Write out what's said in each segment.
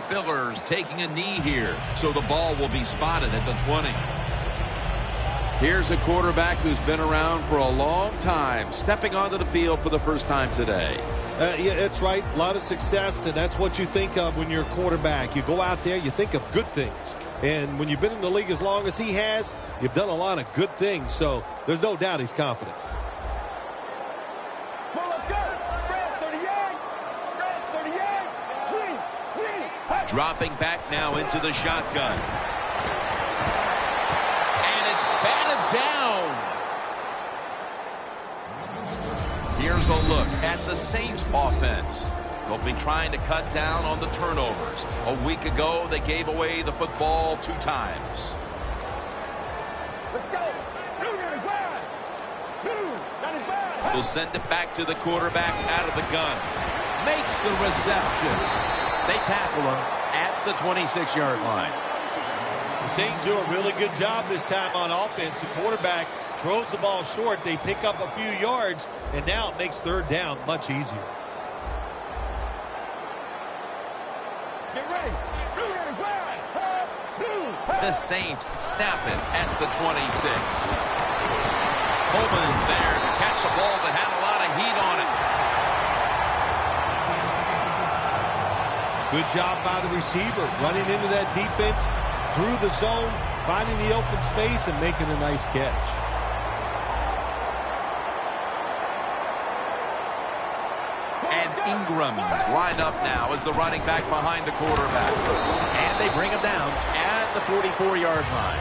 Filler's taking a knee here, so the ball will be spotted at the 20. Here's a quarterback who's been around for a long time, stepping onto the field for the first time today. Yeah, that's right. A lot of success, and that's what you think of when you're a quarterback. You go out there, you think of good things. And when you've been in the league as long as he has, you've done a lot of good things. So there's no doubt he's confident. Dropping back now into the shotgun. And it's batted down. Here's a look at the Saints offense. They'll be trying to cut down on the turnovers. A week ago, they gave away the football 2 times. Let's go. They'll send it back to the quarterback out of the gun. Makes the reception. They tackle him at the 26-yard line. The Saints do a really good job this time on offense. The quarterback throws the ball short. They pick up a few yards, and now it makes third down much easier. Get ready. The Saints snap it at the 26. Coleman's there to catch a ball that had a lot of heat on it. Good job by the receivers running into that defense through the zone, finding the open space and making a nice catch. And Ingram's lined up now as the running back behind the quarterback. And they bring him down at the 44-yard line.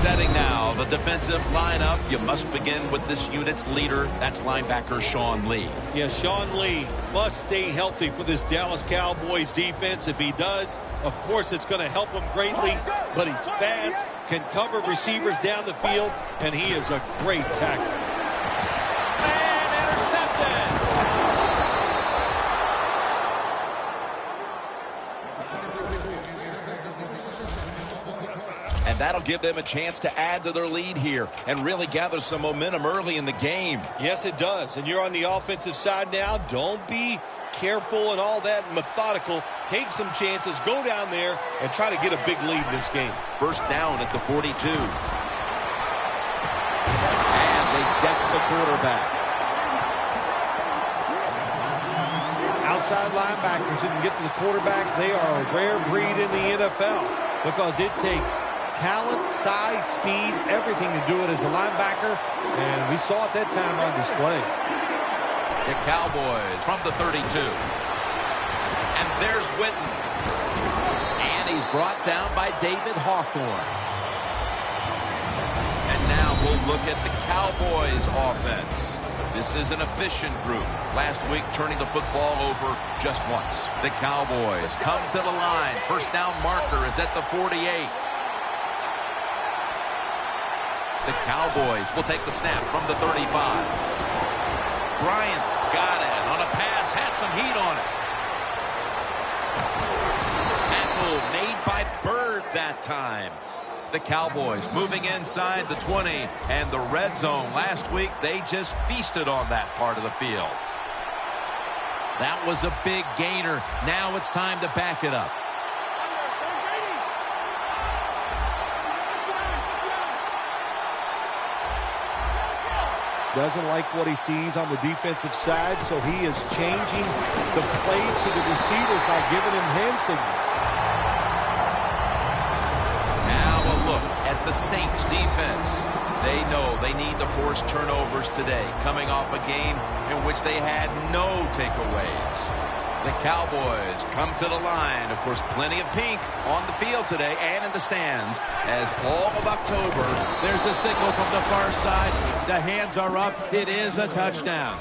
Setting now the defensive lineup. You must begin with this unit's leader. That's linebacker Sean Lee. Yeah, Sean Lee must stay healthy for this Dallas Cowboys defense. If he does, of course, it's going to help him greatly. But he's fast, can cover receivers down the field, and he is a great tackler. And intercepted. And that'll give them a chance to add to their lead here and really gather some momentum early in the game. Yes, it does. And you're on the offensive side now. Don't be careful and all that methodical. Take some chances. Go down there and try to get a big lead in this game. First down at the 42. And they deck the quarterback. Outside linebackers who can get to the quarterback, they are a rare breed in the NFL because it takes talent, size, speed, everything to do it as a linebacker, and we saw it that time on display. The Cowboys from the 32. And there's Witten. And he's brought down by David Hawthorne. And now we'll look at the Cowboys offense. This is an efficient group. Last week turning the football over just once. The Cowboys come to the line. First down marker is at the 48. The Cowboys will take the snap from the 35. Bryant's got it on a pass, had some heat on it. Tackle made by Bird that time. The Cowboys moving inside the 20 and the red zone. Last week, they just feasted on that part of the field. That was a big gainer. Now it's time to back it up. Doesn't like what he sees on the defensive side, so he is changing the play to the receivers by giving him hand signals. Now a look at the Saints defense. They know they need to force turnovers today, coming off a game in which they had no takeaways. The Cowboys come to the line. Of course, plenty of pink on the field today and in the stands. As all of October, there's a signal from the far side. The hands are up. It is a touchdown.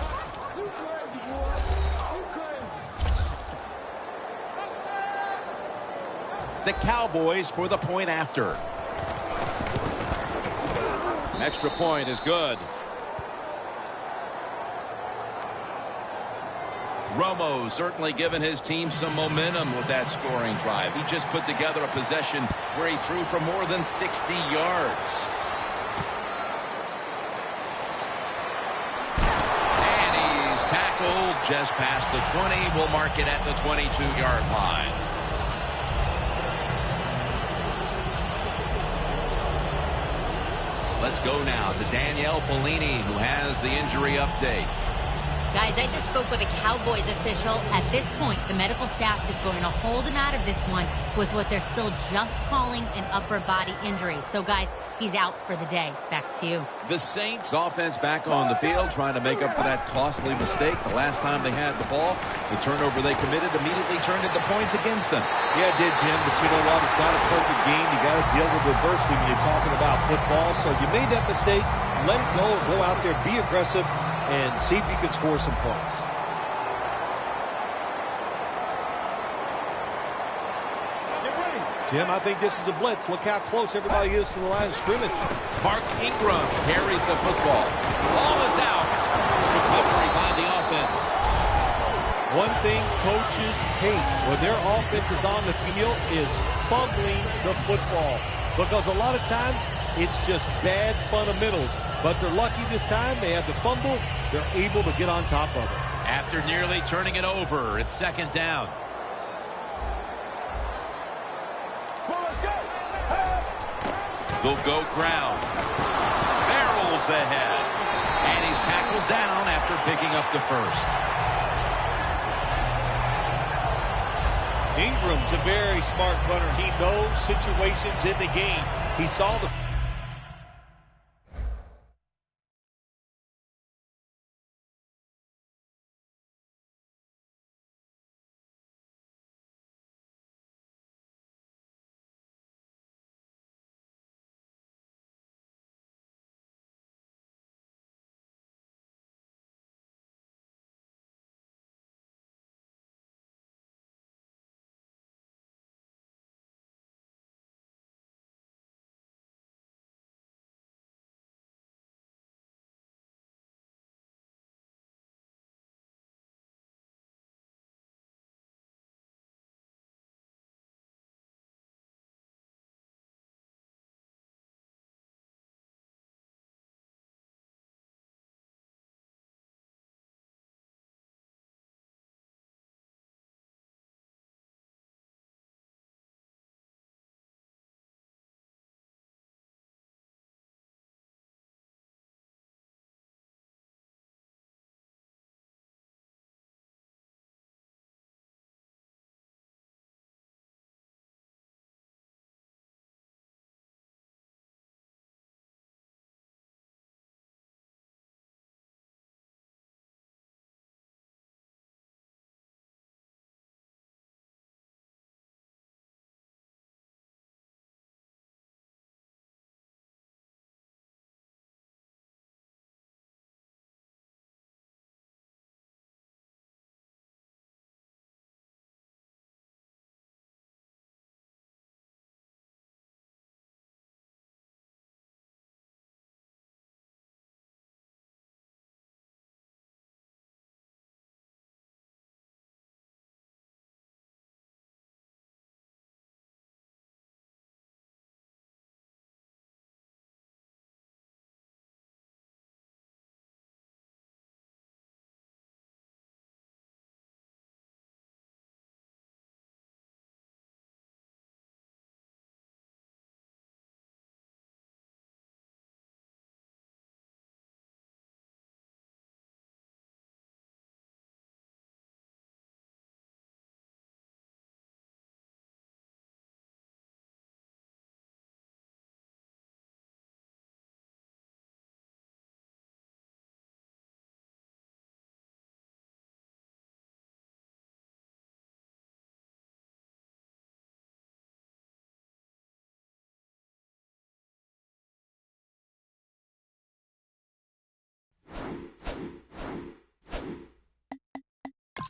The Cowboys for the point after. Extra point is good. Romo certainly given his team some momentum with that scoring drive. He just put together a possession where he threw for more than 60 yards. And he's tackled tackled just past the 20. We'll mark it at the 22-yard line. Let's go now to Danielle Bellini, who has the injury update. Guys, I just spoke with a Cowboys official. At this point, the medical staff is going to hold him out of this one with what they're still just calling an upper body injury. So, guys, he's out for the day. Back to you. The Saints offense back on the field, trying to make up for that costly mistake. The last time they had the ball, the turnover they committed immediately turned into points against them. Yeah, it did, Jim, but you know what? It's not a perfect game. You got to deal with adversity when you're talking about football. So you made that mistake. Let it go. Go out there, be aggressive, and see if you can score some points. Jim, I think this is a blitz. Look how close everybody is to the line of scrimmage. Mark Ingram carries the football. Ball is out. Recovery by the offense. One thing coaches hate when their offense is on the field is fumbling the football. Because a lot of times, it's just bad fundamentals. But they're lucky this time. They have the fumble. They're able to get on top of it. After nearly turning it over, it's second down. They'll go ground. Barrels ahead. And he's tackled down after picking up the first. Ingram's a very smart runner. He knows situations in the game. He saw the...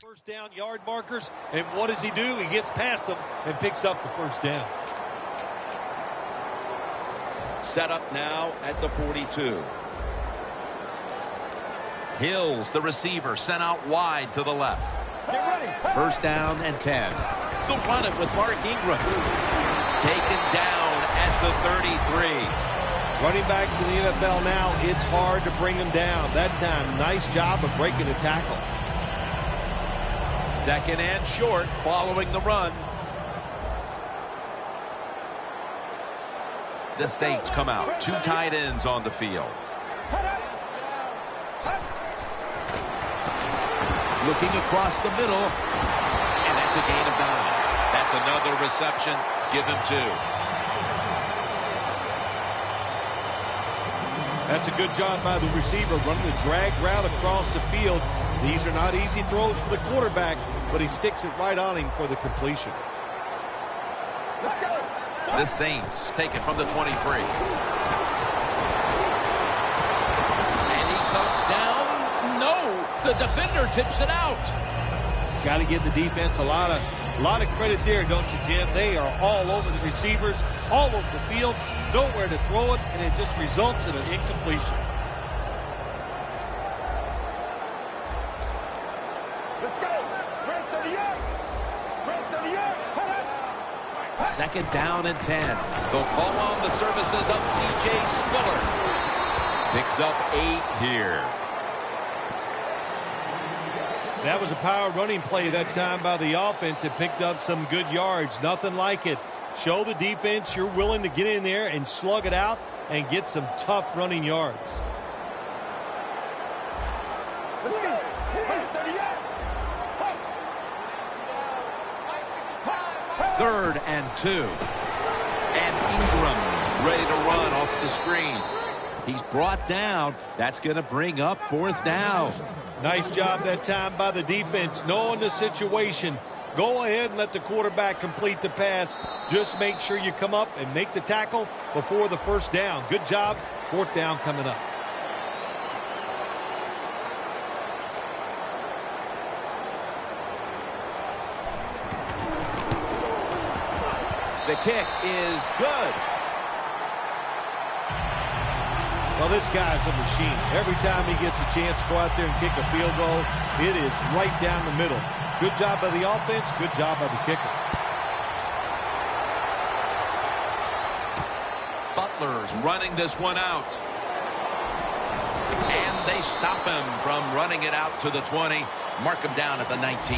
First down yard markers, and what does he do? He gets past them and picks up the first down. Set up now at the 42. Hills, the receiver, sent out wide to the left. Get ready. First down and 10. They'll run it with Mark Ingram. Taken down at the 33. Running backs in the NFL now, it's hard to bring them down. That time, nice job of breaking the tackle. Second and short following the run. The Saints come out. 2 tight ends on the field. Looking across the middle. And that's a gain of 9. That's another reception. Give him 2. That's a good job by the receiver, running the drag route across the field. These are not easy throws for the quarterback, but he sticks it right on him for the completion. Let's go. The Saints take it from the 23. And he comes down. No, the defender tips it out. Got to give the defense a lot of credit there, don't you, Jim? They are all over the receivers, all over the field, nowhere to throw it, and it just results in an incompletion. Let's go. Break 38. Break 38. Second down and 10. They'll call on the services of C.J. Spiller. Picks up 8 here. That was a power running play that time by the offense. It picked up some good yards. Nothing like it. Show the defense you're willing to get in there and slug it out and get some tough running yards. Let's go. Break 38. Third and 2. And Ingram's ready to run off the screen. He's brought down. That's going to bring up 4th down. Nice job that time by the defense, knowing the situation. Go ahead and let the quarterback complete the pass. Just make sure you come up and make the tackle before the first down. Good job. 4th down coming up. The kick is good. Well, this guy's a machine. Every time he gets a chance to go out there and kick a field goal, it is right down the middle. Good job by the offense. Good job by the kicker. Butler's running this one out. And they stop him from running it out to the 20. Mark him down at the 19.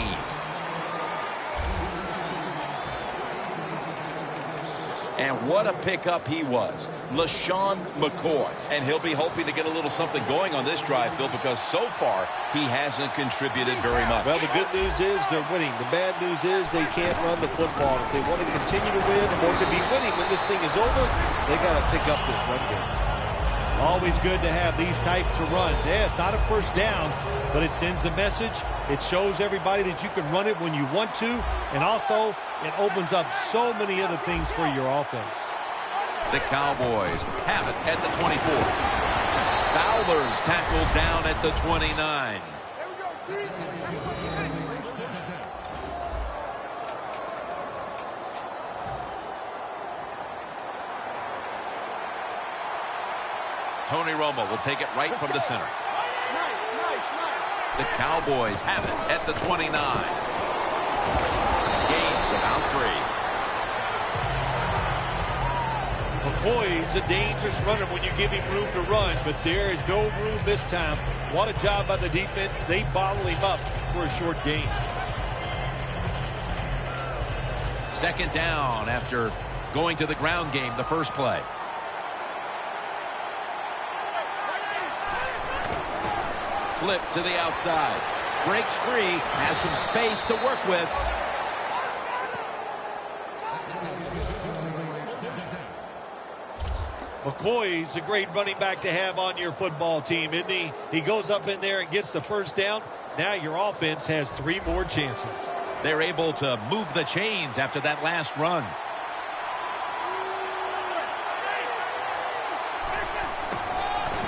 And what a pickup he was. LaShawn McCoy. And he'll be hoping to get a little something going on this drive, Phil, because so far he hasn't contributed very much. Well, the good news is they're winning. The bad news is they can't run the football. If they want to continue to win or to be winning when this thing is over, they got to pick up this run game. Always good to have these types of runs. Yeah, it's not a first down, but it sends a message. It shows everybody that you can run it when you want to, and also it opens up so many other things for your offense. The Cowboys have it at the 24. Fowler's tackled down at the 29. Tony Romo will take it right from the center. The Cowboys have it at the 29. Gains about 3. McCoy's a dangerous runner when you give him room to run, but there is no room this time. What a job by the defense. They bottle him up for a short gain. Second down after going to the ground game the first play. Flip to the outside. Breaks free. Has some space to work with. McCoy's a great running back to have on your football team, isn't he? He goes up in there and gets the first down. Now your offense has 3 more chances. They're able to move the chains after that last run.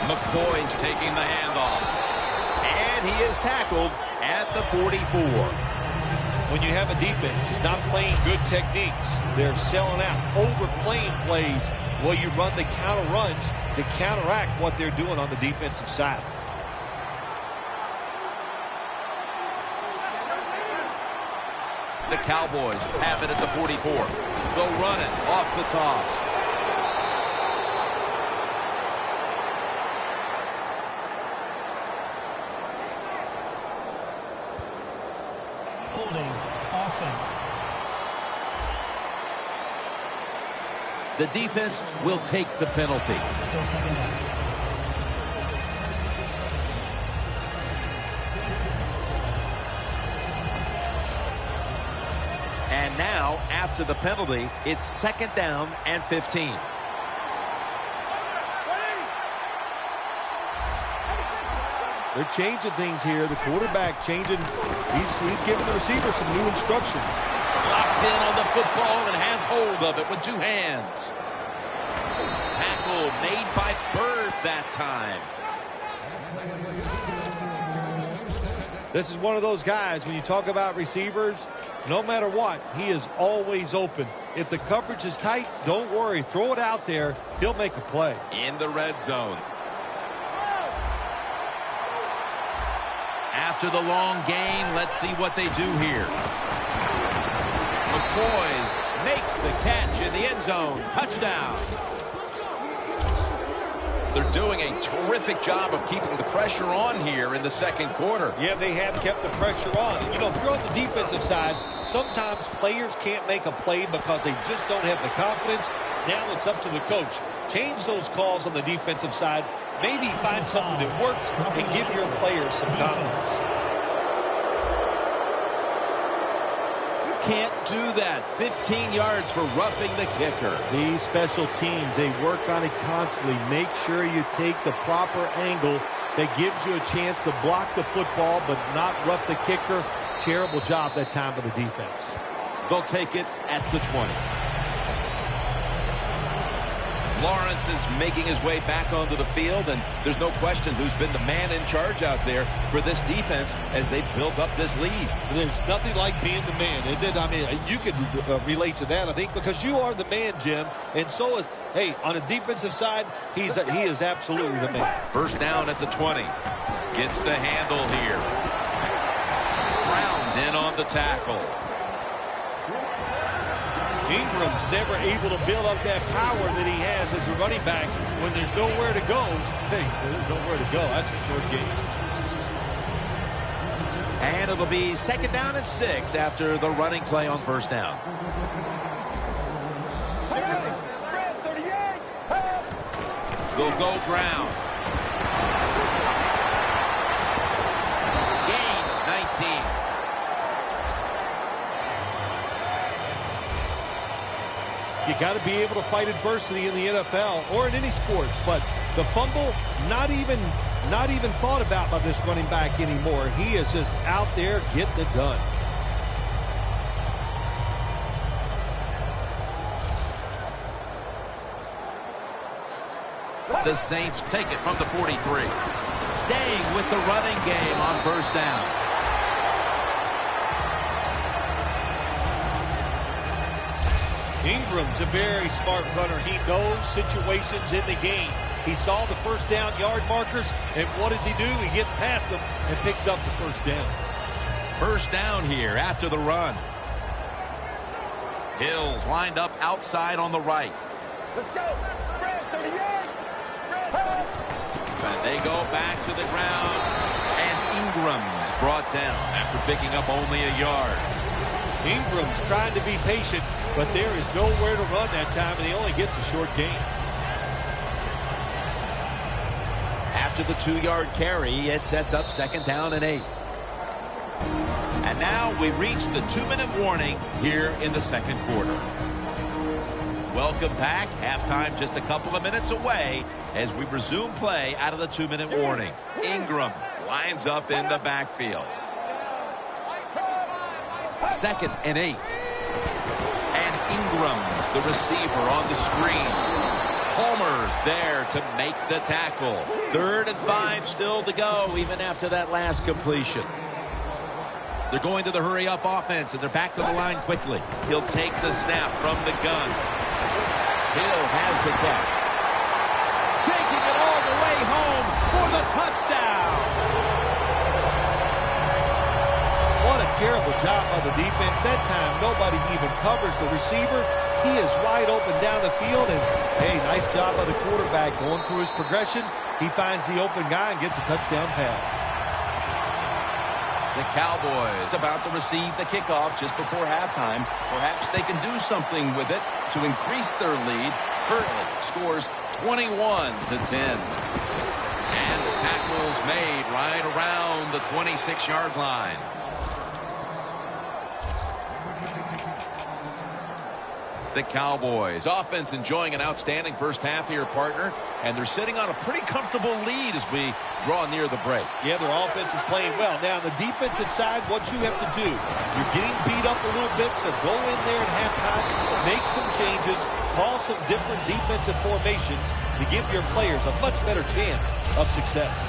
McCoy's taking the handoff. And he is tackled at the 44. When you have a defense that's not playing good techniques, they're selling out, overplaying plays. Well, you run the counter runs to counteract what they're doing on the defensive side. The Cowboys have it at the 44. They'll run it off the toss. The defense will take the penalty. Still second down. And now, after the penalty, it's 2nd down and 15. They're changing things here. The quarterback changing. He's giving the receiver some new instructions. Locked in on the football and has hold of it with 2 hands. Tackle made by Bird that time. This is one of those guys, when you talk about receivers, no matter what, he is always open. If the coverage is tight, don't worry. Throw it out there. He'll make a play. In the red zone. After the long game, let's see what they do here. McCoy makes the catch in the end zone. Touchdown. They're doing a terrific job of keeping the pressure on here in the 2nd quarter. Yeah, they have kept the pressure on. And, you know, if you're on the defensive side, sometimes players can't make a play because they just don't have the confidence. Now it's up to the coach. Change those calls on the defensive side. Maybe find something that works and give your players some confidence. Can't do that. 15 yards for roughing the kicker. These special teams, they work on it constantly. Make sure you take the proper angle that gives you a chance to block the football but not rough the kicker. Terrible job that time of the defense. They'll take it at the 20. Lawrence is making his way back onto the field, and there's no question who's been the man in charge out there for this defense as they've built up this lead. There's nothing like being the man, isn't it? I mean, you can relate to that, I think, because you are the man, Jim, and so is, hey, on the defensive side, he is absolutely the man. 1st down at the 20. Gets the handle here. Brown's in on the tackle. Ingram's never able to build up that power that he has as a running back. When there's nowhere to go, hey, there's nowhere to go. That's a short game. And it'll be 2nd down and 6 after the running play on 1st down. They'll go ground. Gains 19. You got to be able to fight adversity in the NFL or in any sports, but the fumble, not even thought about by this running back anymore. He is just out there getting it done. The Saints take it from the 43. Staying with the running game on 1st down. Ingram's a very smart runner. He knows situations in the game. He saw the 1st down yard markers, and what does he do? He gets past them and picks up the 1st down. 1st down here after the run. Hill's lined up outside on the right. Let's go. Red 38. Red. And they go back to the ground, and Ingram's brought down after picking up only a yard. Ingram's trying to be patient, but there is nowhere to run that time, and he only gets a short gain. After the 2-yard carry, it sets up 2nd down and 8. And now we reach the 2-minute warning here in the 2nd quarter. Welcome back. Halftime just a couple of minutes away as we resume play out of the 2-minute warning. Ingram lines up in the backfield. 2nd and 8. And Ingram's the receiver on the screen. Palmer's there to make the tackle. 3rd and 5 still to go even after that last completion. They're going to the hurry-up offense, and they're back to the line quickly. He'll take the snap from the gun. Hill has the catch. Taking it all the way home for the touchdown. What a terrible job by the defense. That time, nobody even covers the receiver. He is wide open down the field, and, hey, nice job by the quarterback going through his progression. He finds the open guy and gets a touchdown pass. The Cowboys About to receive the kickoff just before halftime. Perhaps they can do something with it to increase their lead. Currently scores 21-10. And the tackle's made right around the 26-yard line. The Cowboys offense enjoying an outstanding first half here, partner, and they're sitting on a pretty comfortable lead as we draw near the break. Yeah, their offense is playing well. Now, on the defensive side, what you have to do, you're getting beat up a little bit, so go in there at halftime, make some changes, call some different defensive formations to give your players a much better chance of success.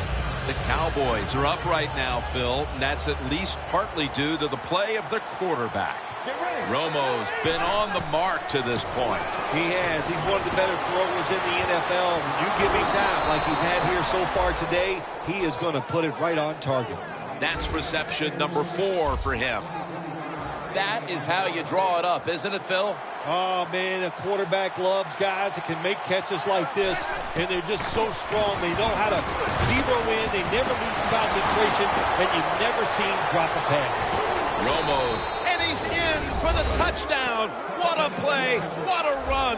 The Cowboys are up right now, Phil, and that's at least partly due to the play of their quarterback. Romo's been on the mark to this point. He has. He's one of the better throwers in the NFL. When you give him time like he's had here so far today, he is going to put it right on target. That's reception number 4 for him. That is how you draw it up, isn't it, Phil? Oh, man, a quarterback loves guys that can make catches like this, and they're just so strong. They know how to zero in. They never lose concentration, and you never see him drop a pass. Romo's, and he's in for the touchdown. What a play. What a run.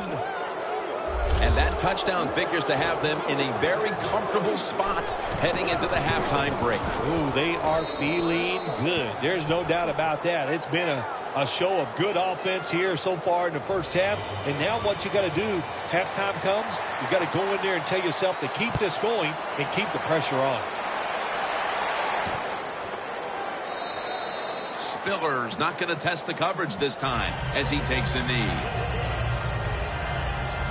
And that touchdown figures to have them in a very comfortable spot heading into the halftime break. Ooh, they are feeling good. There's no doubt about that. It's been a show of good offense here so far in the first half. And now what you got to do, halftime comes, you got to go in there and tell yourself to keep this going and keep the pressure on. Spiller's not going to test the coverage this time as he takes a knee.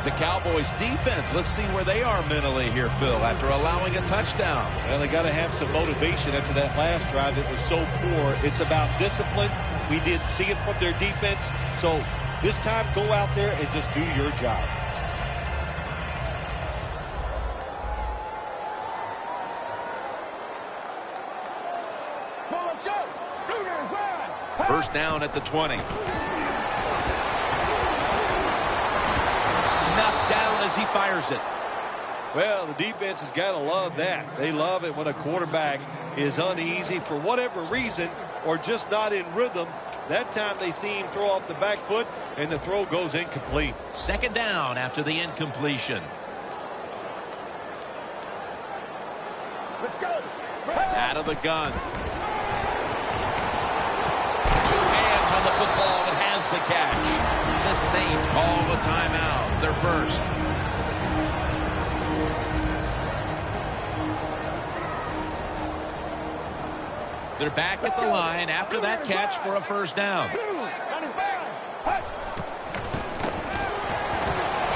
The Cowboys defense, let's see where they are mentally here, Phil, after allowing a touchdown. Well, they got to have some motivation after that last drive. It was so poor. It's about discipline. We didn't see it from their defense. So this time, go out there and just do your job. First down at the 20. Knocked down as he fires it. Well, the defense has got to love that. They love it when a quarterback is uneasy for whatever reason or just not in rhythm. That time they see him throw off the back foot, and the throw goes incomplete. Second down after the incompletion. Let's go. Out of the gun. Two hands on the football and has the catch. The Saints call the timeout. Their first. They're back at the line after that catch for a first down.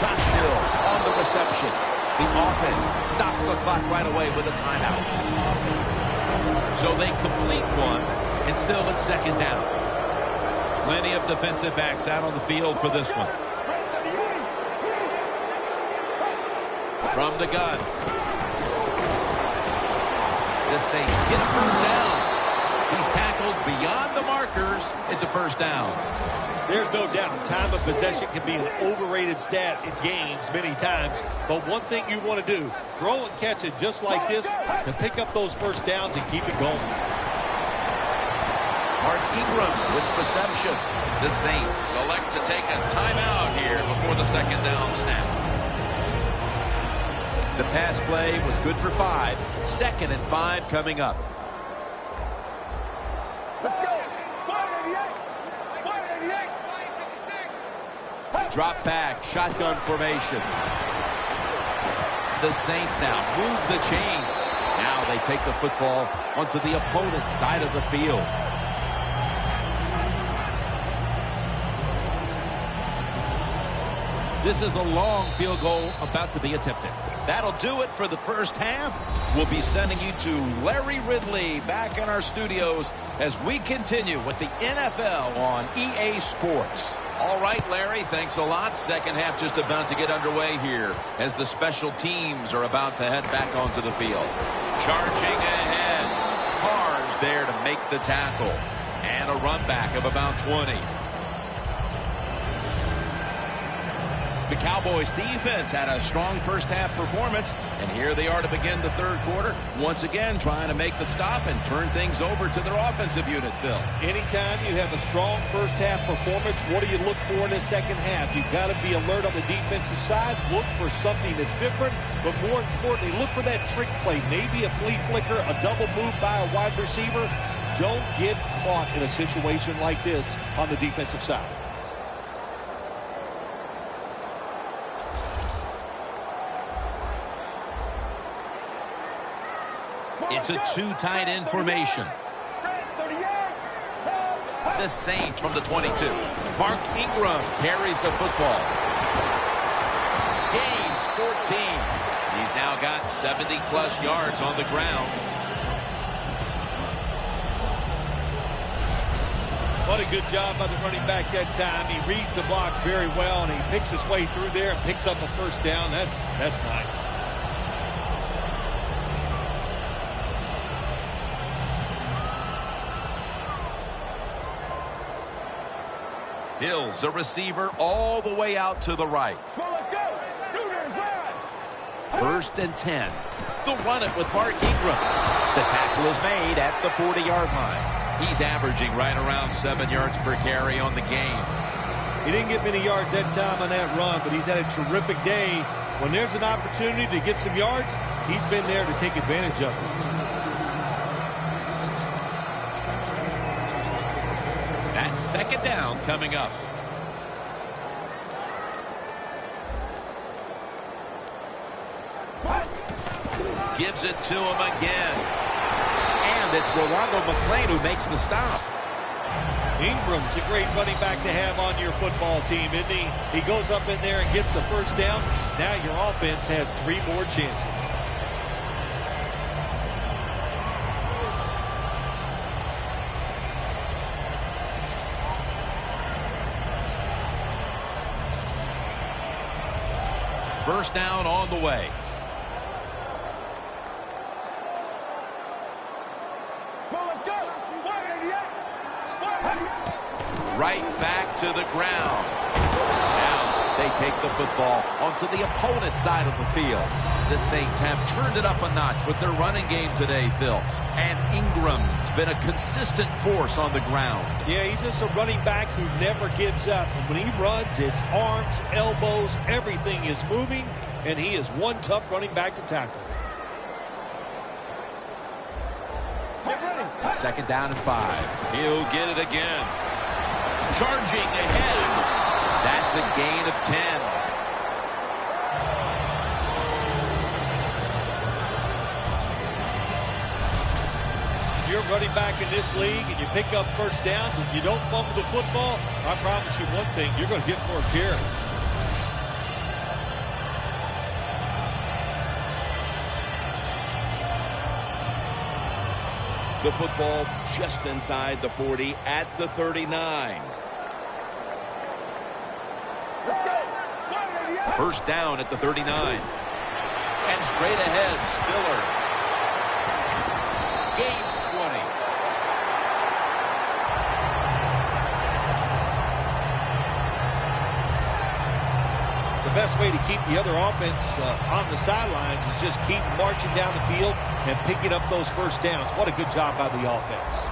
Josh Hill on the reception. The offense stops the clock right away with a timeout. So they complete one, and still it's second down. Plenty of defensive backs out on the field for this one. From the gun. The Saints get a first down. He's tackled beyond the markers. It's a first down. There's no doubt time of possession can be an overrated stat in games many times. But one thing you want to do, throw and catch it just like this to pick up those first downs and keep it going. Mark Ingram with reception. The Saints select to take a timeout here before the second down snap. The pass play was good for 5. Second and 5 coming up. Let's go. Drop back, shotgun formation. The Saints now move the chains. Now they take the football onto the opponent's side of the field. This is a long field goal about to be attempted. That'll do it for the first half. We'll be sending you to Larry Ridley back in our studios as we continue with the NFL on EA Sports. All right, Larry, thanks a lot. Second half just about to get underway here as the special teams are about to head back onto the field. Charging ahead. Carr's there to make the tackle. And a run back of about 20. The Cowboys defense had a strong first half performance, and here they are to begin the third quarter, once again trying to make the stop and turn things over to their offensive unit, Phil. Anytime you have a strong first half performance, what do you look for in the second half? You've got to be alert on the defensive side, look for something that's different, but more importantly, look for that trick play, maybe a flea flicker, a double move by a wide receiver. Don't get caught in a situation like this on the defensive side. It's a two tight end formation. The Saints from the 22. Mark Ingram carries the football. Gains 14. He's now got 70-plus yards on the ground. What a good job by the running back that time. He reads the blocks very well, and he picks his way through there and picks up a first down. That's nice. Hill's a receiver all the way out to the right. First and 10. They'll run it with Mark Ingram. The tackle is made at the 40-yard line. He's averaging right around 7 yards per carry on the game. He didn't get many yards that time on that run, but he's had a terrific day. When there's an opportunity to get some yards, he's been there to take advantage of it. That's second down coming up. Gives it to him again. And it's Rolando McClain who makes the stop. Ingram's a great running back to have on your football team, isn't he? He goes up in there and gets the first down. Now your offense has 3 more chances. First down on the way. Right back to the ground. Now they take the football onto the opponent's side of the field. The Saints have turned it up a notch with their running game today, Phil. And Ingram's been a consistent force on the ground. Yeah, he's just a running back who never gives up. And when he runs, it's arms, elbows, everything is moving, and he is one tough running back to tackle. Second down and 5. He'll get it again. Charging ahead. That's a gain of 10. If you're running back in this league and you pick up first downs and you don't fumble the football, I promise you one thing, you're going to get more carries. The football just inside the 40 at the 39. Let's go. First down at the 39. And straight ahead, Spiller. Gains 20. The best way to keep the other offense on the sidelines is just keep marching down the field and picking up those first downs. What a good job by the offense.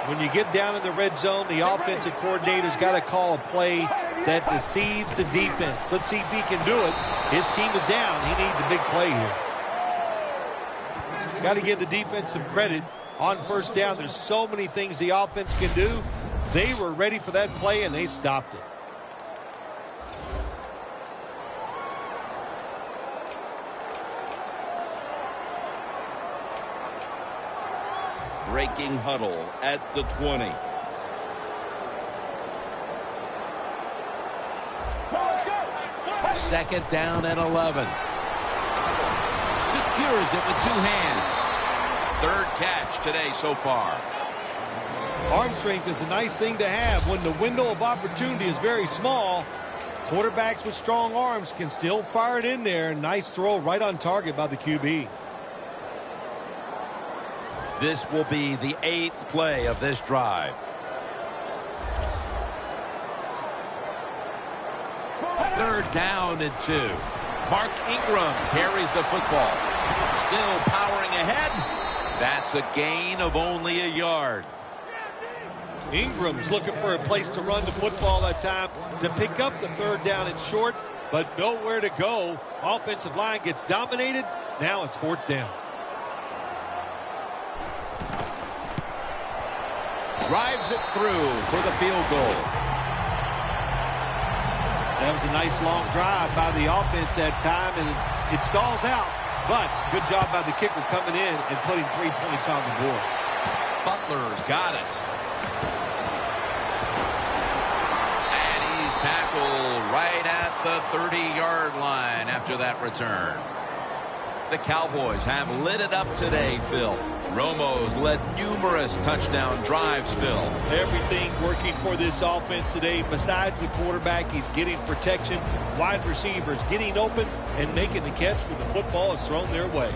When you get down in the red zone, the offensive coordinator's got to call a play that deceives the defense. Let's see if he can do it. His team is down. He needs a big play here. Got to give the defense some credit on first down. There's so many things the offense can do. They were ready for that play, and they stopped it. Breaking huddle at the 20. Second down and 11. Secures it with 2 hands. Third catch today so far. Arm strength is a nice thing to have when the window of opportunity is very small. Quarterbacks with strong arms can still fire it in there. Nice throw right on target by the QB. This will be the 8th play of this drive. 3rd down and 2. Mark Ingram carries the football. Still powering ahead. That's a gain of only a yard. Ingram's looking for a place to run the football that time to pick up the 3rd down and short, but nowhere to go. Offensive line gets dominated. Now it's 4th down. Drives it through for the field goal. That was a nice long drive by the offense that time, and it stalls out. But good job by the kicker coming in and putting 3 points on the board. Butler's got it. And he's tackled right at the 30-yard line after that return. The Cowboys have lit it up today, Phil. Romo's led numerous touchdown drives, Phil. Everything working for this offense today. Besides the quarterback, he's getting protection. Wide receivers getting open and making the catch when the football is thrown their way.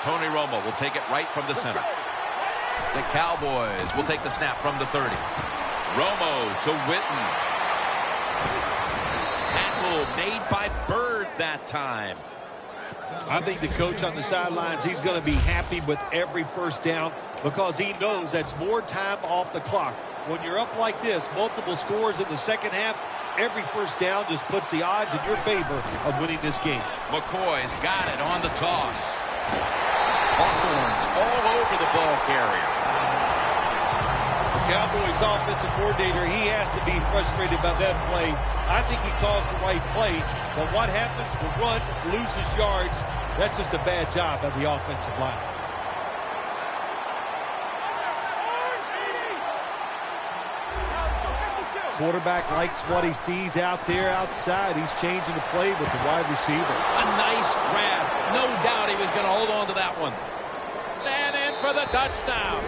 Tony Romo will take it right from the center. The Cowboys will take the snap from the 30. Romo to Witten. Tackle made by Bird that time. I think the coach on the sidelines, he's going to be happy with every 1st down because he knows that's more time off the clock. When you're up like this, multiple scores in the 2nd half, every 1st down just puts the odds in your favor of winning this game. McCoy's got it on the toss. Hawthorne's all over the ball carrier. The Cowboys offensive coordinator, he has to be frustrated by that play. I think he calls the right play, but what happens? The run loses yards. That's just a bad job by the offensive line. Quarterback likes what he sees out there outside. He's changing the play with the wide receiver. A nice grab. No doubt he was going to hold on to that one. And in for the touchdown.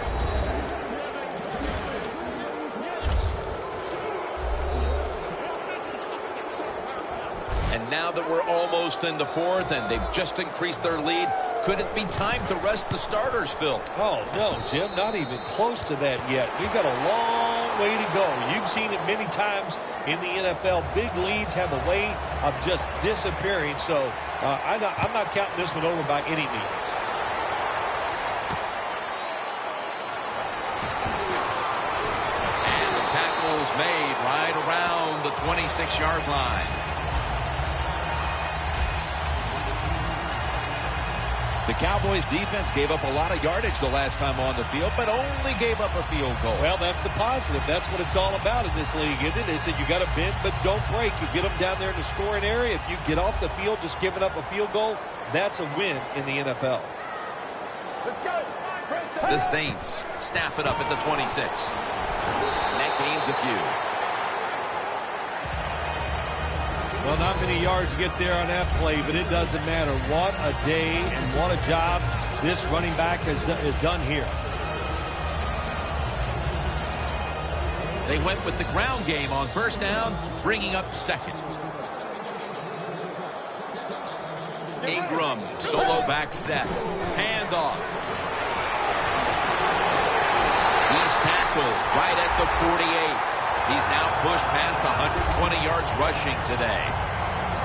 And now that we're almost in the 4th and they've just increased their lead, could it be time to rest the starters, Phil? Oh, no, Jim, not even close to that yet. We've got a long way to go. You've seen it many times in the NFL. Big leads have a way of just disappearing, so I'm not counting this one over by any means. And the tackle's made right around the 26-yard line. The Cowboys defense gave up a lot of yardage the last time on the field, but only gave up a field goal. Well, that's the positive. That's what it's all about in this league, isn't it? It's that you got to bend, but don't break. You get them down there in the scoring area. If you get off the field just giving up a field goal, that's a win in the NFL. Let's go. The Saints snap it up at the 26. And that gains a few. Well, not many yards get there on that play, but it doesn't matter. What a day and what a job this running back has done here. They went with the ground game on 1st down, bringing up 2nd. Ingram, solo back set. Handoff. He's tackled right at the 48. He's now pushed past 120 yards rushing today.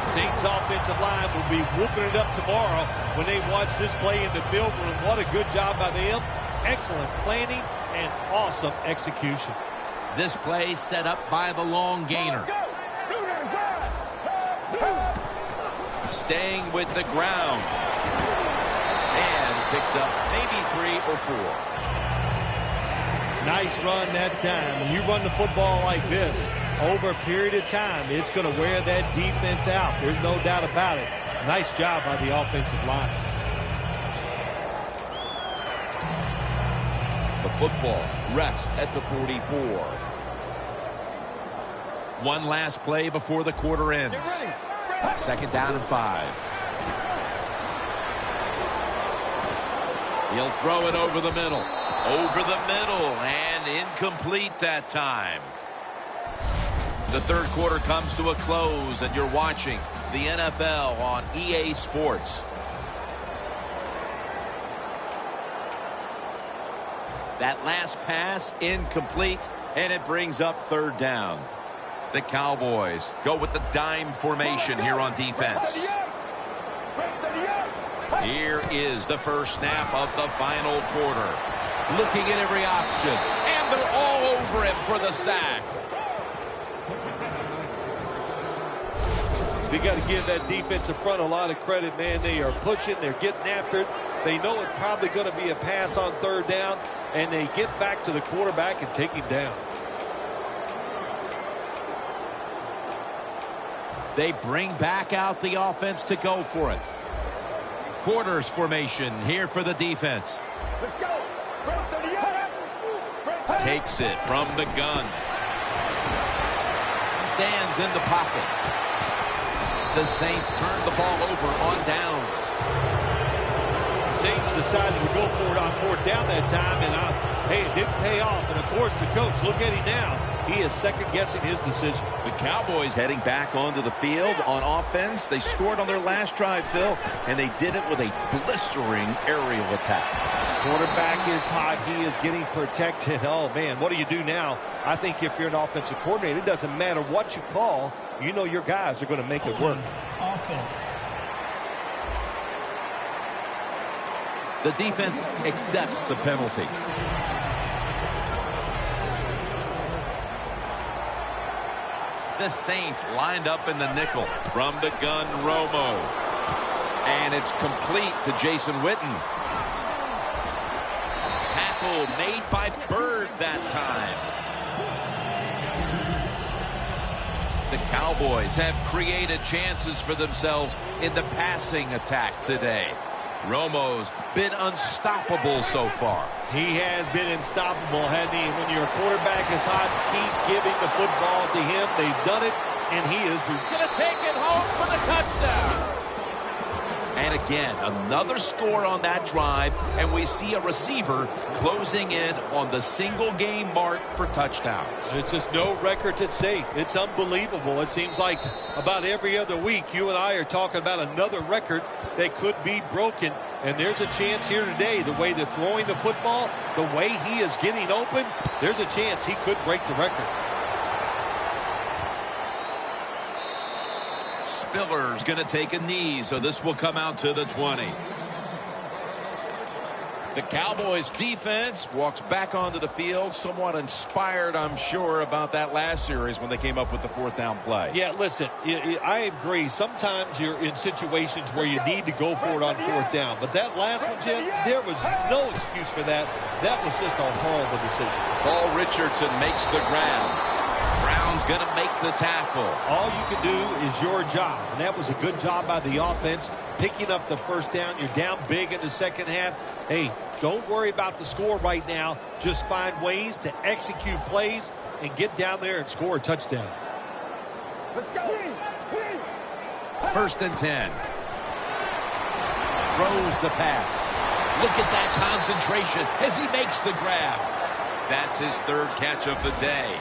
Saints offensive line will be whooping it up tomorrow when they watch this play in the film room. What a good job by them. Excellent planning and awesome execution. This play set up by the long gainer. Staying with the ground. And picks up maybe 3 or 4. Nice run that time. When you run the football like this, over a period of time, it's going to wear that defense out. There's no doubt about it. Nice job by the offensive line. football. Rest at the 44. One last play before the quarter ends. 2nd down and 5. He'll throw it over the middle. Over the middle, and incomplete that time. The third quarter comes to a close, and you're watching the NFL on EA Sports. That last pass, incomplete, and it brings up 3rd down. The Cowboys go with the dime formation here on defense. Here is the first snap of the final quarter. Looking at every option, and they're all over him for the sack. They got to give that defensive front a lot of credit, man. They are pushing, they're getting after it. They know it's probably going to be a pass on 3rd down, and they get back to the quarterback and take him down. They bring back out the offense to go for it. Quarters formation here for the defense. Let's go. Takes it from the gun. Stands in the pocket. The Saints turn the ball over on downs. Saints decided to go for it on 4th down that time, and hey, it didn't pay off. And of course, the coach, look at him now. He is second-guessing his decision. The Cowboys heading back onto the field on offense. They scored on their last drive, Phil, and they did it with a blistering aerial attack. Quarterback is hot. He is getting protected. Oh, man, what do you do now? I think if you're an offensive coordinator, it doesn't matter what you call. You know your guys are going to make it work. Offense. The defense accepts the penalty. The Saints lined up in the nickel. From the gun, Romo. And it's complete to Jason Witten. Tackle made by Bird that time. The Cowboys have created chances for themselves in the passing attack today. Romo's been unstoppable so far. He has been unstoppable, hasn't he? When your quarterback is hot, keep giving the football to him. They've done it, and he is going to take it home for the touchdown. And again, another score on that drive, and we see a receiver closing in on the single game mark for touchdowns. It's just no record that's safe. It's unbelievable. It seems like about every other week you and I are talking about another record that could be broken, and there's a chance here today. The way they're throwing the football, the way he is getting open, there's a chance he could break the record. Spiller's going to take a knee, so this will come out to the 20. The Cowboys defense walks back onto the field, somewhat inspired, I'm sure, about that last series when they came up with the 4th down play. Yeah, listen, I agree. Sometimes you're in situations where you need to go for it on 4th down. But that last one, Jim, there was no excuse for that. That was just a horrible decision. Paul Richardson makes the grab. Brown's going to make the tackle. All you can do is your job, and that was a good job by the offense, picking up the 1st down. You're down big in the second half. Hey, don't worry about the score right now. Just find ways to execute plays and get down there and score a touchdown. Let's go. 1st and 10. Throws the pass. Look at that concentration as he makes the grab. That's his 3rd catch of the day.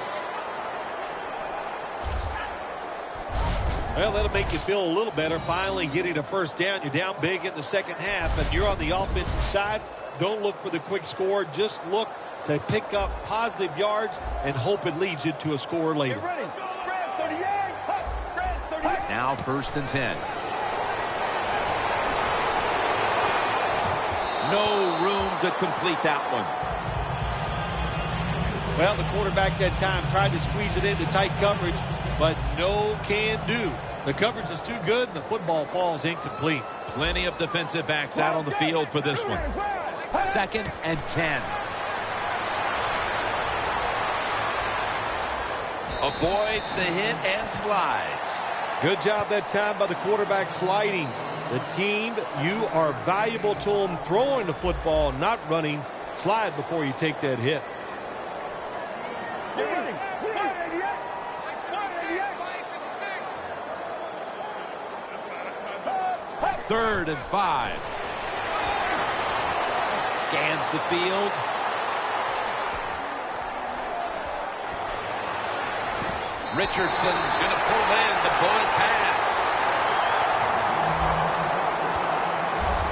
Well, that'll make you feel a little better. Finally getting a 1st down. You're down big in the second half, and you're on the offensive side. Don't look for the quick score. Just look to pick up positive yards and hope it leads you to a score later. Get ready. Brad 38. Brad 38. Now 1st and 10. No room to complete that one. Well, the quarterback that time tried to squeeze it into tight coverage, but no can do. The coverage is too good, and the football falls incomplete. Plenty of defensive backs out on the field for this one. 2nd and 10. Avoids the hit and slides. Good job that time by the quarterback sliding. The team, you are valuable to them throwing the football, not running. Slide before you take that hit. Get ready. 3rd and 5. Scans the field. Richardson's going to pull in the bullet pass.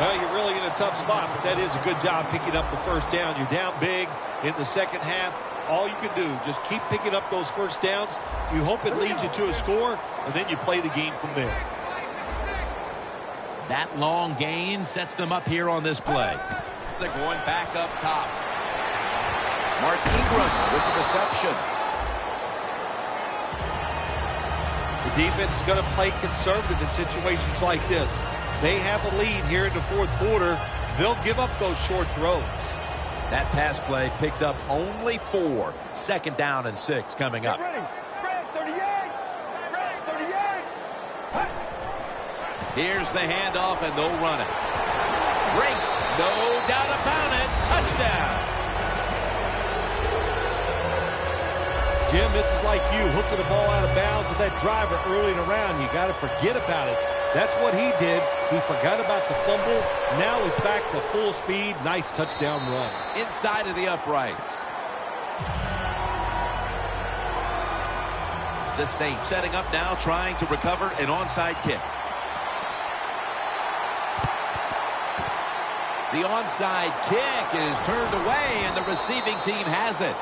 Well, you're really in a tough spot, but that is a good job picking up the first down. You're down big in the second half. All you can do, just keep picking up those first downs. You hope it leads you to a score, and then you play the game from there. That long gain sets them up here on this play. They're going back up top. Mark Ingram with the reception. The defense is going to play conservative in situations like this. They have a lead here in the fourth quarter. They'll give up those short throws. That pass play picked up only 4. 2nd down and 6 coming up. Get ready. Brad, 38. Brad, 38. Here's the handoff, and they'll run it. Great. No doubt about it. Touchdown. Jim, this is like you hooking the ball out of bounds with that driver early in the round. You got to forget about it. That's what he did. He forgot about the fumble. Now he's back to full speed. Nice touchdown run. Inside of the uprights. The Saints setting up now, trying to recover an onside kick. The onside kick is turned away, and the receiving team has it.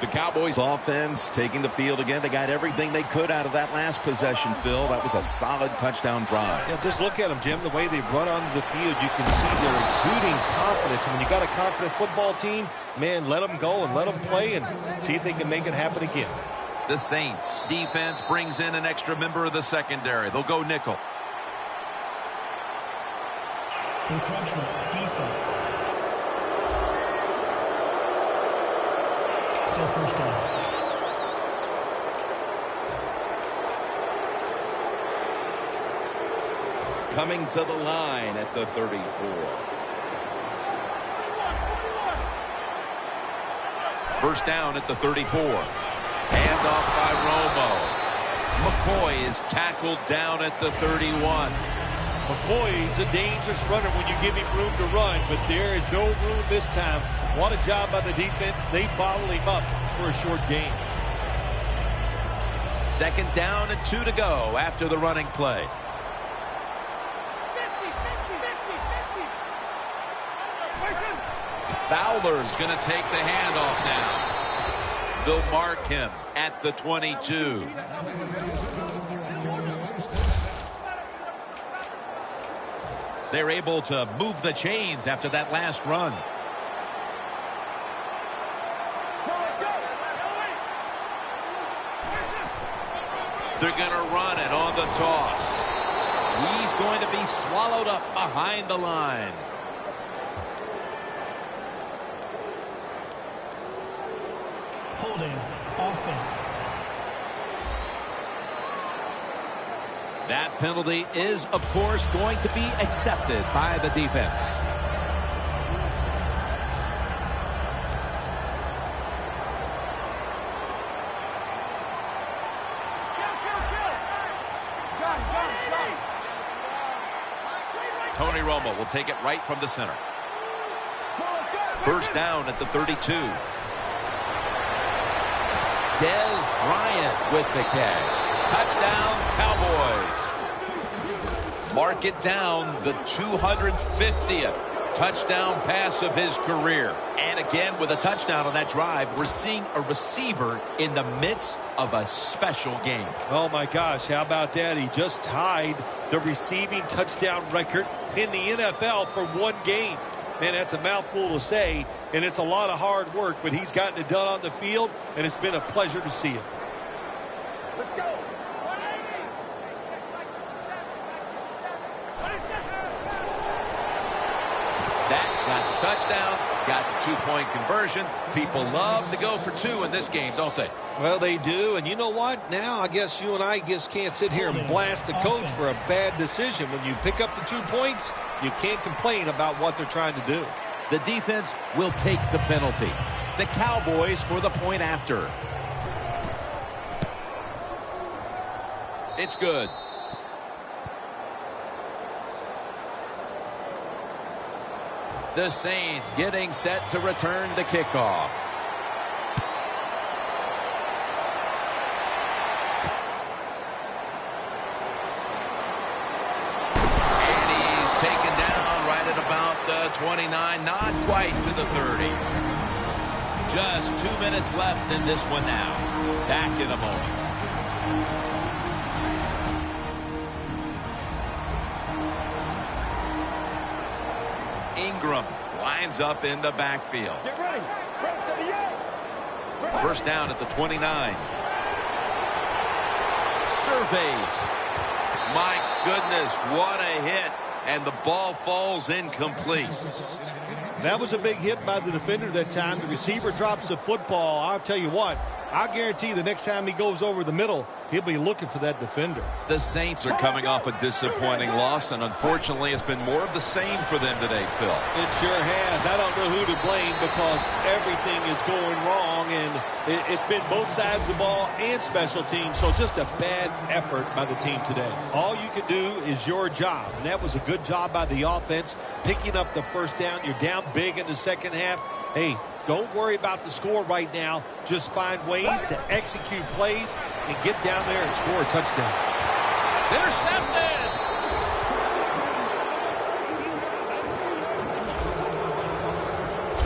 The Cowboys offense taking the field again. They got everything they could out of that last possession, Phil. That was a solid touchdown drive. Yeah, just look at them, Jim. The way they run onto the field, you can see they're exuding confidence. And when you got a confident football team, man, let them go and let them play and see if they can make it happen again. The Saints defense brings in an extra member of the secondary. They'll go nickel. Encroachment defense. Still first down. Coming to the line at the 34. First down at the 34. Handoff by Romo. McCoy is tackled down at the 31. McCoy's a dangerous runner when you give him room to run, but there is no room this time. What a job by the defense. They bottled him up for a short gain. 2nd down and 2 to go after the running play. Fowler's going to take the handoff now. They'll mark him at the 22. They're able to move the chains after that last run. They're going to run it on the toss. He's going to be swallowed up behind the line. Holding offense. That penalty is, of course, going to be accepted by the defense. Tony Romo will take it right from the center. First down at the 32. Dez Bryant with the catch. Touchdown, Cowboys. Mark it down, the 250th touchdown pass of his career. And again, with a touchdown on that drive, we're seeing a receiver in the midst of a special game. Oh, my gosh, how about that? He just tied the receiving touchdown record in the NFL for one game. Man, that's a mouthful to say, and it's a lot of hard work, but he's gotten it done on the field, and it's been a pleasure to see it. Let's go. That got the touchdown. Got the two-point conversion. People love to go for two in this game, don't they? Well, they do. And you know what? Now I guess you and I just can't sit here and blast the coach for a bad decision. When you pick up the 2 points, you can't complain about what they're trying to do. The defense will take the penalty. The Cowboys for the point after. It's good. The Saints getting set to return the kickoff. And he's taken down right at about the 29, not quite to the 30. Just 2 minutes left in this one now. Back in a moment. Ingram lines up in the backfield. Get ready. Right to the end. First down at the 29. Surveys. My goodness, what a hit. And the ball falls incomplete. That was a big hit by the defender that time. The receiver drops the football. I'll tell you what, I guarantee the next time he goes over the middle, he'll be looking for that defender. The Saints are coming off a disappointing loss, and unfortunately it's been more of the same for them today, Phil. It sure has. I don't know who to blame because everything is going wrong, and it's been both sides of the ball and special teams, so just a bad effort by the team today. All you can do is your job, and that was a good job by the offense, picking up the first down. You're down big in the second half. Hey, don't worry about the score right now. Just find ways to execute plays and get down there and score a touchdown. It's intercepted.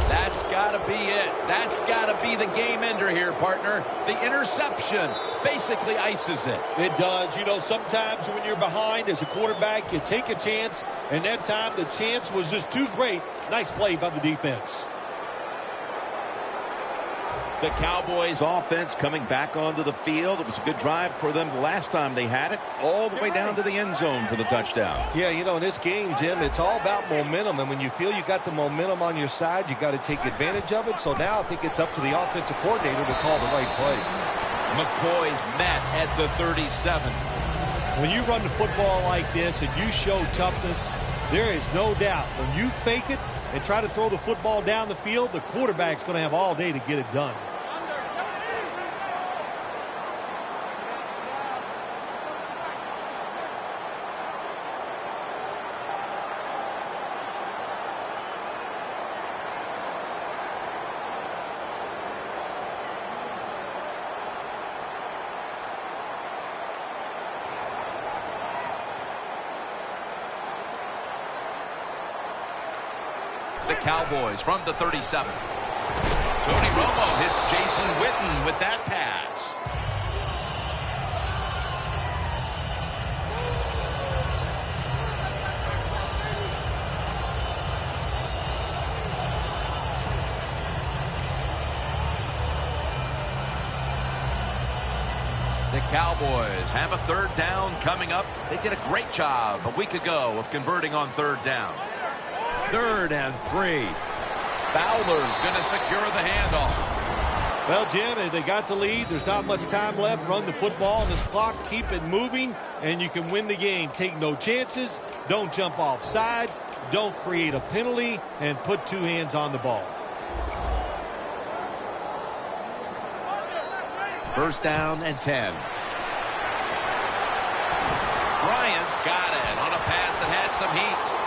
That's got to be it. That's got to be the game ender here, partner. The interception basically ices it. It does. You know, sometimes when you're behind as a quarterback, you take a chance, and that time the chance was just too great. Nice play by the defense. The Cowboys offense coming back onto the field. It was a good drive for them the last time they had it, all the way down to the end zone for the touchdown. Yeah, you know, in this game, Jim, it's all about momentum. And when you feel you got the momentum on your side, you got to take advantage of it. So now I think it's up to the offensive coordinator to call the right play. McCoy's met at the 37. When you run the football like this and you show toughness, there is no doubt when you fake it and try to throw the football down the field, the quarterback's going to have all day to get it done. The Cowboys from the 37. Tony Romo hits Jason Witten with that pass. The Cowboys have a third down coming up. They did a great job a week ago of converting on third down. 3rd and 3. Fowler's going to secure the handoff. Well, Jim, they got the lead. There's not much time left. Run the football on this clock. Keep it moving, and you can win the game. Take no chances. Don't jump off sides. Don't create a penalty, and put 2 hands on the ball. First down and 10. Bryant's got it on a pass that had some heat.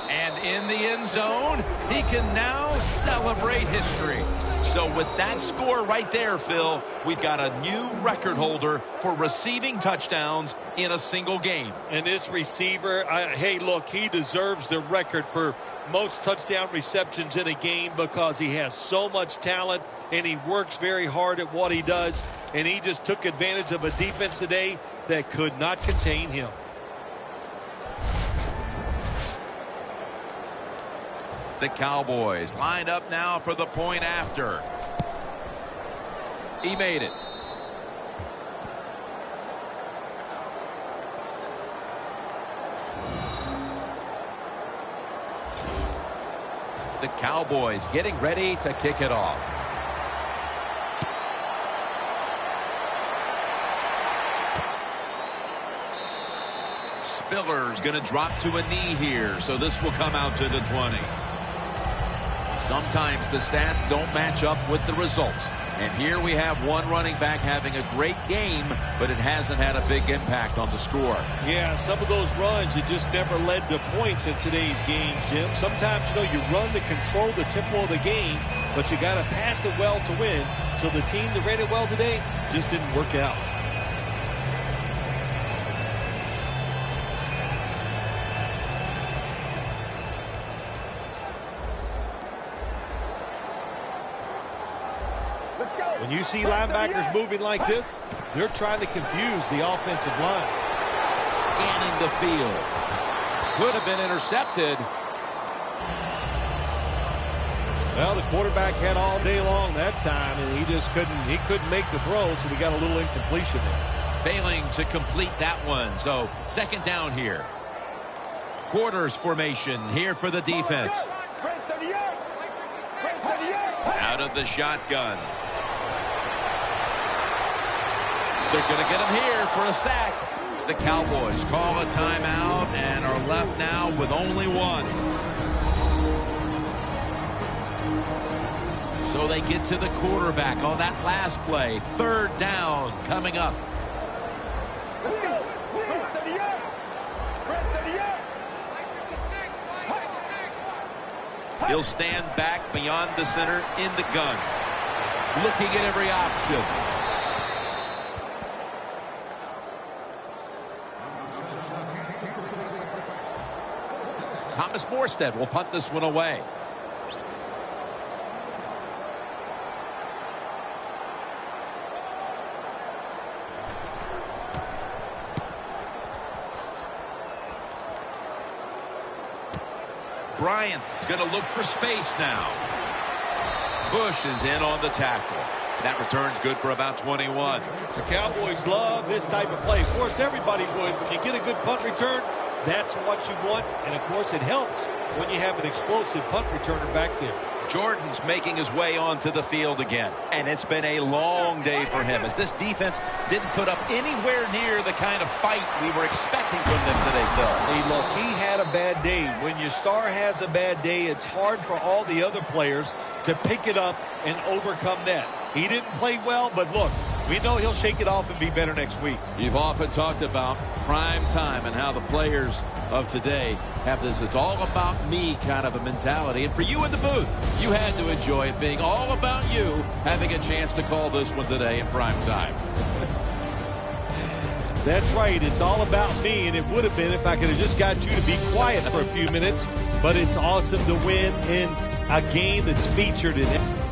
And in the end zone, he can now celebrate history. So with that score right there, Phil, we've got a new record holder for receiving touchdowns in a single game. And this receiver, hey, look, he deserves the record for most touchdown receptions in a game because he has so much talent and he works very hard at what he does. And he just took advantage of a defense today that could not contain him. The Cowboys lined up now for the point after. He made it. The Cowboys getting ready to kick it off. Spiller's going to drop to a knee here, so this will come out to the 20. Sometimes the stats don't match up with the results. And here we have one running back having a great game, but it hasn't had a big impact on the score. Yeah, some of those runs, it just never led to points in today's games, Jim. Sometimes, you run to control the tempo of the game, but you got to pass it well to win. So the team that ran it well today just didn't work out. When you see linebackers moving like this, they're trying to confuse the offensive line. Scanning the field. Could have been intercepted. Well, the quarterback had all day long that time, and he couldn't make the throw, so we got a little incompletion there. Failing to complete that one, so second down here. Quarters formation here for the defense. Out of the shotgun. They're going to get him here for a sack. The Cowboys call a timeout and are left now with only one. So they get to the quarterback on that last play. Third down coming up. Let's go. He'll stand back beyond the center in the gun. Looking at every option. Thomas Morstead will punt this one away. Bryant's going to look for space now. Bush is in on the tackle. That return's good for about 21. The Cowboys love this type of play. Of course, everybody would. When you get a good punt return, that's what you want. And, of course, it helps when you have an explosive punt returner back there. Jordan's making his way onto the field again. And it's been a long day for him as this defense didn't put up anywhere near the kind of fight we were expecting from them today, Phil. Hey, look, he had a bad day. When your star has a bad day, it's hard for all the other players to pick it up and overcome that. He didn't play well, but look, we know he'll shake it off and be better next week. You've often talked about prime time and how the players of today have this "it's all about me" kind of a mentality. And for you in the booth, you had to enjoy it being all about you having a chance to call this one today in prime time. That's right. It's all about me, and it would have been if I could have just got you to be quiet for a few minutes. But it's awesome to win in a game that's featured in it.